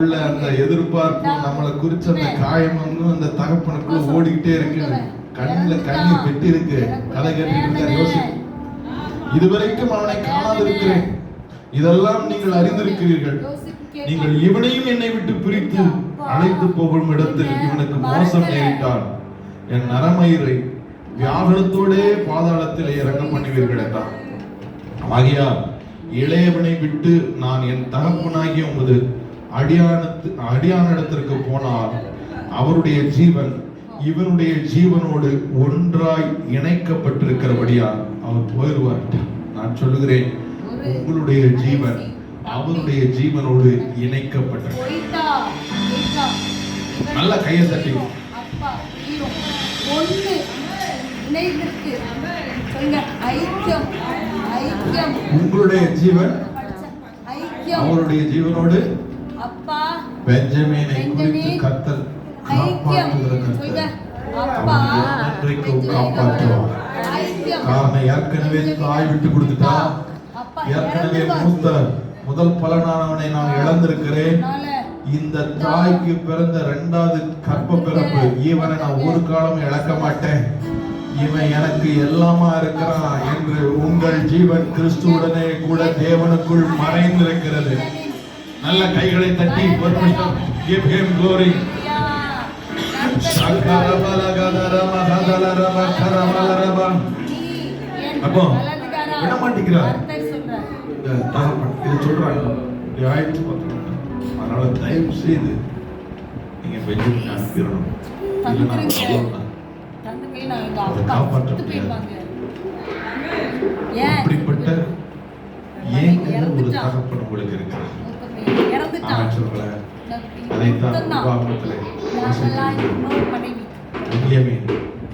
அந்த எதிர்பார்ப்பு நம்மளை குறிச்ச அந்த காயம் அந்த தகப்பனுக்குள்ள ஓடிக்கிட்டே இருக்குது. கண்ணுல கண்ணீர் கெட்டி இருக்கு. கதை கேட்டு யோசிப்பு, இதுவரைக்கும் அவனை காணாதிருக்கிறேன், இதெல்லாம் நீங்கள் அறிந்திருக்கிறீர்கள். நீங்கள் இவனையும் என்னை விட்டு பிரித்து அழைத்து போகும் இடத்தில் இவனுக்கு மோசம் நேரிட்டால் என் நரமயிரை வியாகுலத்தோடே பாதாளத்தில் இறங்க பண்ணுவீர்கள் என்றான். ஆகையால் இளையவனை விட்டு நான் என் தகப்பனாகிய உமது அடியானிடத்திற்கு போனால் அவருடைய ஜீவன் இவனுடைய ஜீவனோடு ஒன்றாய் இணைக்கப்பட்டிருக்கிறபடியால் அவர் போயிடுவார். நான் சொல்லுகிறேன், உங்களுடைய ஜீவன் அவருடைய ஜீவனோடு இணைக்கப்பட்டிருக்கிறது. நல்ல கையை தட்டி உங்களுடைய ஜீவன் அவருடைய ஜீவனோடு பெஞ்சமினை குறித்து கர்த்தர் காப்பாற்றுவார். காரணம், ஏற்கனவே தாய் விட்டு கொடுத்துட்டா, ஏற்கனவே முதல் பலனானவனை நான் இழந்திருக்கிறேன். இந்த தாய்க்கு பிறந்த இரண்டாவது கற்ப பிறப்பு இவனை நான் ஒரு காலம் இழக்க மாட்டேன், இவன் எனக்கு எல்லாமா இருக்கிறான் என்று உங்கள் ஜீவன் கிறிஸ்துவுடனே கூட தேவனுக்குள் மறைந்திருக்கிறது. நல்ல கைகளை தட்டி ஒரு நிமிஷம் give him glory. அப்போ விட மாட்டேங்கிறார் இந்த தகப்பன். இது சொல்றாங்க, அதனால தயவு செய்து நீங்க பெஞ்சமினை அனுப்பிடணும், காப்பாற்ற முடியாது. இப்படிப்பட்ட ஏன் ஒரு தகப்பன் உங்களுக்கு இருக்கிறார்.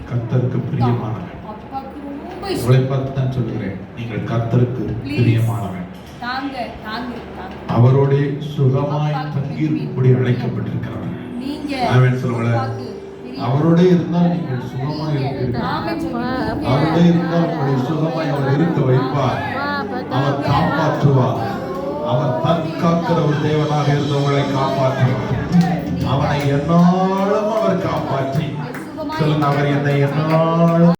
கர்த்தருக்கு பிரியமானவன். உங்களை பார்த்து தான் சொல்லுகிறேன், நீங்கள் கர்த்தருக்கு பிரியமானவன். அவரோட சுகமாய் தங்கியிருக்கும்படி அழைக்கப்பட்டிருக்கிறார். அவரோட இருந்தால் நீங்கள் சுகமாய் இருக்கிறீர்கள். அவரோட இருந்தால் உங்களை சுகமாய் அவர் இருக்க வைப்பார். அவர் காப்பாற்றுவார். அவர் தற்காக்கிற ஒரு தேவனாக இருந்து உங்களை காப்பாற்றுவார். அவனை என்னாலும் அவர் காப்பாற்றி சொல்லுங்க, அவர் என்னை என்னாலும்